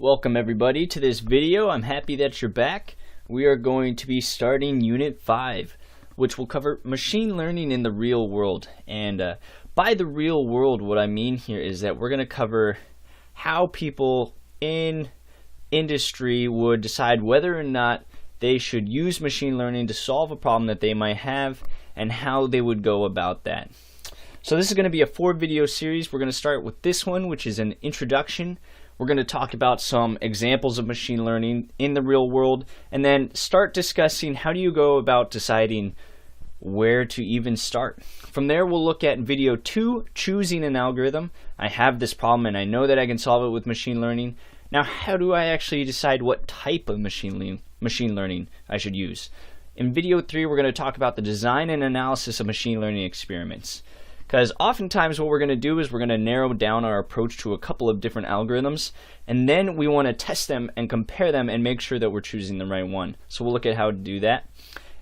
Welcome everybody to this video. I'm happy that you're back. We are going to be starting Unit 5, which will cover machine learning in the real world. And by the real world, what I mean here is that we're going to cover how people in industry would decide whether or not they should use machine learning to solve a problem that they might have and how they would go about that. So this is going to be a 4-video series. We're going to start with this one, which is an introduction. We're going to talk about some examples of machine learning in the real world, and then start discussing how do you go about deciding where to even start. From there, we'll look at video 2, choosing an algorithm. I have this problem and I know that I can solve it with machine learning. Now, how do I actually decide what type of machine learning I should use? In video 3, we're going to talk about the design and analysis of machine learning experiments. Because oftentimes what we're going to do is we're going to narrow down our approach to a couple of different algorithms, and then we want to test them and compare them and make sure that we're choosing the right one. So we'll look at how to do that.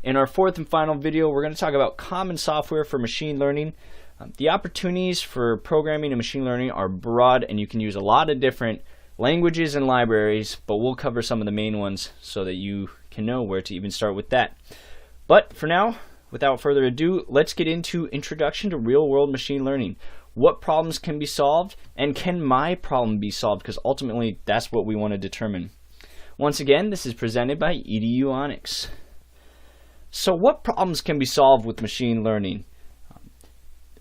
In our 4th and final video, we're going to talk about common software for machine learning. The opportunities for programming and machine learning are broad, and you can use a lot of different languages and libraries, but we'll cover some of the main ones so that you can know where to even start with that. But for now, without further ado, let's get into Introduction to Real-World Machine Learning. What problems can be solved, and can my problem be solved? Because ultimately, that's what we want to determine. Once again, this is presented by EDU Onyx. So what problems can be solved with machine learning?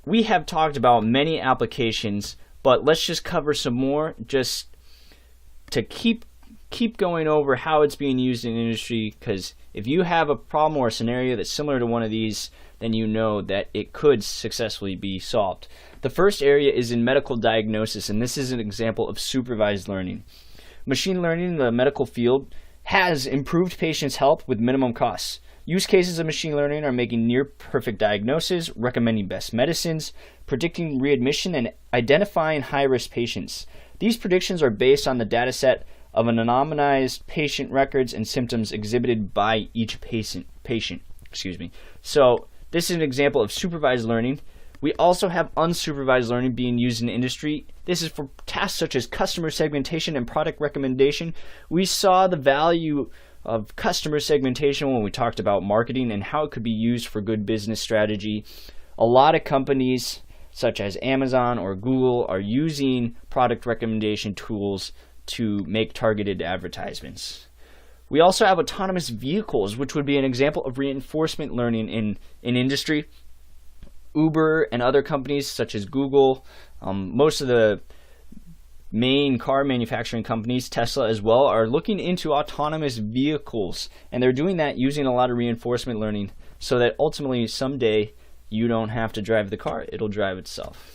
We have talked about many applications, but let's just cover some more just to keep going over how it's being used in industry, because if you have a problem or a scenario that's similar to one of these, then you know that it could successfully be solved. The first area is in medical diagnosis, and this is an example of supervised learning. Machine learning in the medical field has improved patients' health with minimum costs. Use cases of machine learning are making near perfect diagnoses, recommending best medicines, predicting readmission, and identifying high-risk patients. These predictions are based on the data set of anonymized patient records and symptoms exhibited by each patient. So this is an example of supervised learning. We also have unsupervised learning being used in industry. This is for tasks such as customer segmentation and product recommendation. We saw the value of customer segmentation when we talked about marketing and how it could be used for good business strategy. A lot of companies such as Amazon or Google are using product recommendation tools to make targeted advertisements. We also have autonomous vehicles, which would be an example of reinforcement learning in industry. Uber and other companies such as Google, most of the main car manufacturing companies, Tesla as well, are looking into autonomous vehicles, and they're doing that using a lot of reinforcement learning so that ultimately someday you don't have to drive the car, it'll drive itself.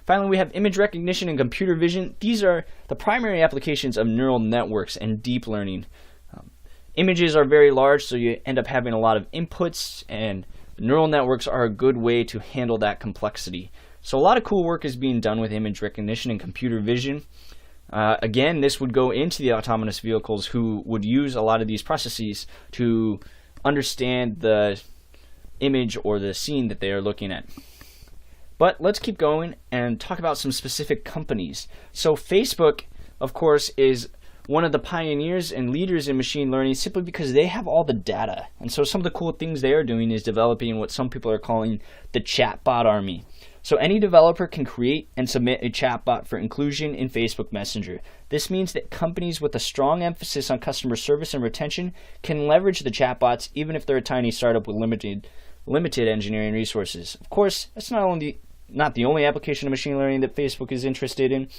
Finally, we have image recognition and computer vision. These are the primary applications of neural networks and deep learning. Images are very large, so you end up having a lot of inputs, and neural networks are a good way to handle that complexity. So a lot of cool work is being done with image recognition and computer vision. Again, this would go into the autonomous vehicles who would use a lot of these processes to understand the image or the scene that they are looking at. But let's keep going and talk about some specific companies. So Facebook, of course, is one of the pioneers and leaders in machine learning simply because they have all the data. And so some of the cool things they are doing is developing what some people are calling the chatbot army. So any developer can create and submit a chatbot for inclusion in Facebook Messenger. This means that companies with a strong emphasis on customer service and retention can leverage the chatbots even if they're a tiny startup with limited engineering resources. Of course, that's not the only application of machine learning that Facebook is interested in.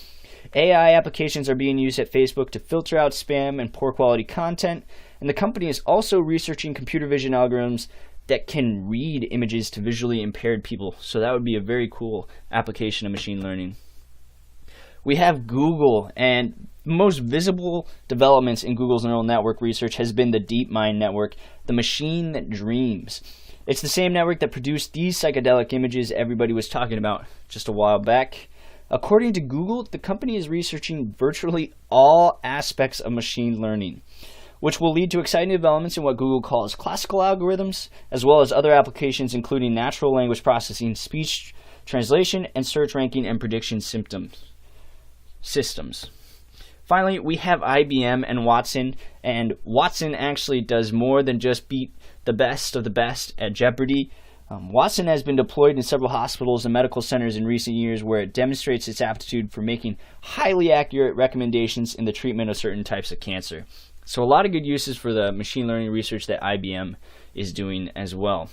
AI applications are being used at Facebook to filter out spam and poor quality content, and the company is also researching computer vision algorithms that can read images to visually impaired people. So that would be a very cool application of machine learning. We have Google, and the most visible developments in Google's neural network research has been the DeepMind network, the machine that dreams. It's the same network that produced these psychedelic images everybody was talking about just a while back. According to Google, the company is researching virtually all aspects of machine learning, which will lead to exciting developments in what Google calls classical algorithms, as well as other applications including natural language processing, speech translation, and search ranking and prediction systems. Finally, we have IBM and Watson actually does more than just beat the best of the best at Jeopardy! Watson has been deployed in several hospitals and medical centers in recent years where it demonstrates its aptitude for making highly accurate recommendations in the treatment of certain types of cancer. So a lot of good uses for the machine learning research that IBM is doing as well.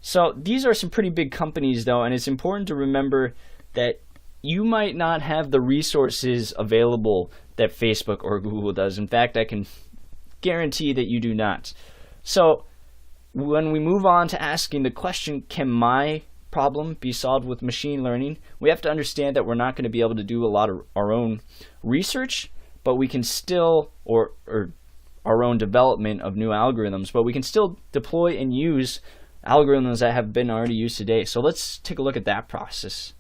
So these are some pretty big companies though, and it's important to remember that you might not have the resources available that Facebook or Google does. In fact, I can guarantee that you do not. So when we move on to asking the question, can my problem be solved with machine learning, we have to understand that we're not going to be able to do a lot of our own research, but we can still, or our own development of new algorithms, but we can still deploy and use algorithms that have been already used today. So let's take a look at that process.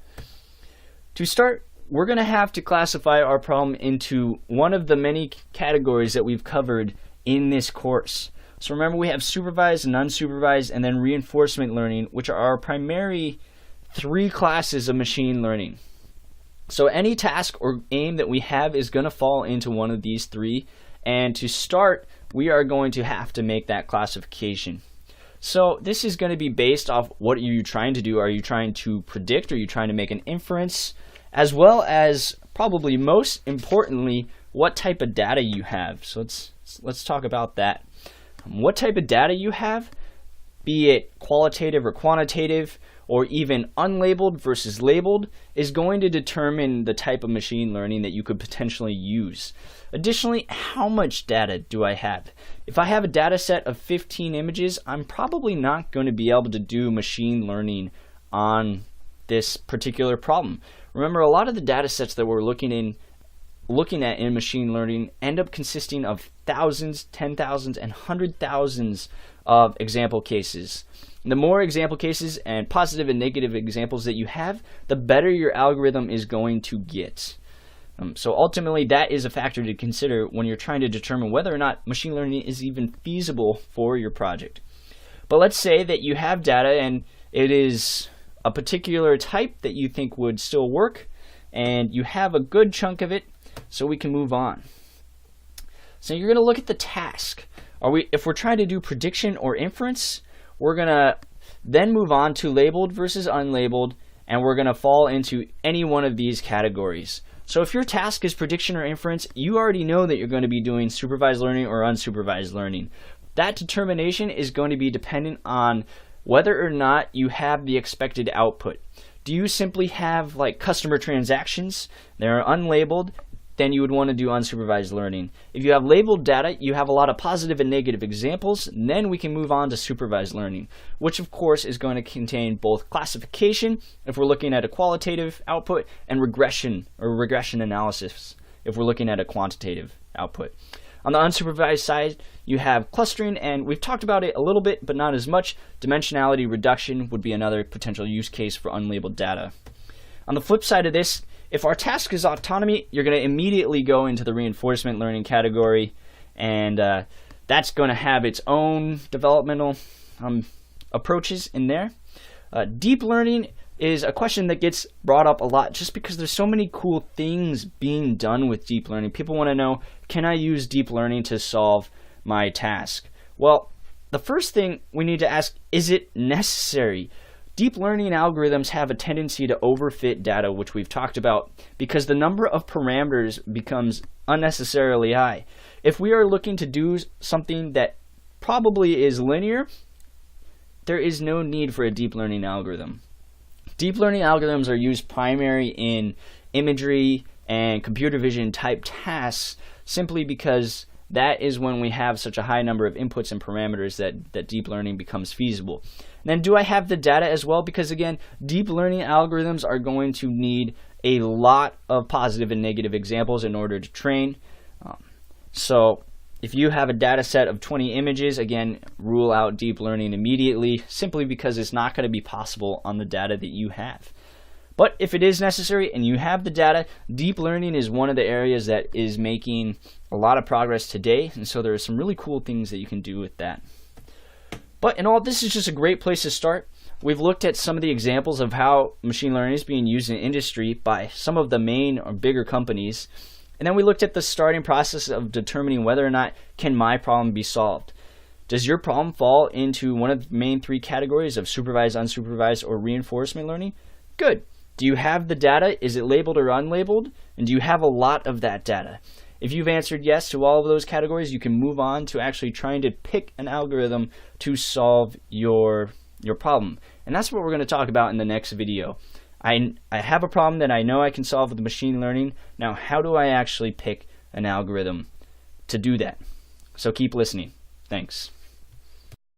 To start, we're going to have to classify our problem into one of the many categories that we've covered in this course. So remember, we have supervised and unsupervised, and then reinforcement learning, which are our primary three classes of machine learning. So any task or aim that we have is going to fall into one of these three. And to start, we are going to have to make that classification. So this is going to be based off what are you trying to do. Are you trying to predict? Are you trying to make an inference? As well as, probably most importantly, what type of data you have. So let's talk about that. What type of data you have, be it qualitative or quantitative, or even unlabeled versus labeled, is going to determine the type of machine learning that you could potentially use. Additionally, how much data do I have? If I have a data set of 15 images, I'm probably not going to be able to do machine learning on this particular problem. Remember, a lot of the data sets that we're looking at in machine learning end up consisting of thousands, 10,000s, and 100,000s of example cases. The more example cases and positive and negative examples that you have, the better your algorithm is going to get. So ultimately, that is a factor to consider when you're trying to determine whether or not machine learning is even feasible for your project. But let's say that you have data and it is a particular type that you think would still work, and you have a good chunk of it, so we can move on. So you're going to look at the task. If we're trying to do prediction or inference, we're going to then move on to labeled versus unlabeled, and we're going to fall into any one of these categories. So if your task is prediction or inference, you already know that you're going to be doing supervised learning or unsupervised learning. That determination is going to be dependent on whether or not you have the expected output. Do you simply have like customer transactions that are unlabeled? Then you would want to do unsupervised learning. If you have labeled data, you have a lot of positive and negative examples, and then we can move on to supervised learning, which of course is going to contain both classification, if we're looking at a qualitative output, and regression analysis, if we're looking at a quantitative output. On the unsupervised side, you have clustering, and we've talked about it a little bit, but not as much. Dimensionality reduction would be another potential use case for unlabeled data. On the flip side of this, if our task is autonomy, you're going to immediately go into the reinforcement learning category, and that's going to have its own developmental approaches in there. Deep learning is a question that gets brought up a lot just because there's so many cool things being done with deep learning. People want to know, can I use deep learning to solve my task? Well, the first thing we need to ask, is it necessary? Deep learning algorithms have a tendency to overfit data, which we've talked about, because the number of parameters becomes unnecessarily high. If we are looking to do something that probably is linear, there is no need for a deep learning algorithm. Deep learning algorithms are used primarily in imagery and computer vision type tasks simply because that is when we have such a high number of inputs and parameters that deep learning becomes feasible. And then do I have the data as well? Because again, deep learning algorithms are going to need a lot of positive and negative examples in order to train. So if you have a data set of 20 images, again, rule out deep learning immediately simply because it's not going to be possible on the data that you have. But if it is necessary and you have the data, deep learning is one of the areas that is making a lot of progress today, and so there are some really cool things that you can do with that. But in all, this is just a great place to start. We've looked at some of the examples of how machine learning is being used in industry by some of the main or bigger companies. And then we looked at the starting process of determining whether or not can my problem be solved. Does your problem fall into one of the main three categories of supervised, unsupervised, or reinforcement learning? Good. Do you have the data? Is it labeled or unlabeled? And do you have a lot of that data? If you've answered yes to all of those categories, you can move on to actually trying to pick an algorithm to solve your problem. And that's what we're going to talk about in the next video. I have a problem that I know I can solve with machine learning. Now, how do I actually pick an algorithm to do that? So keep listening. Thanks.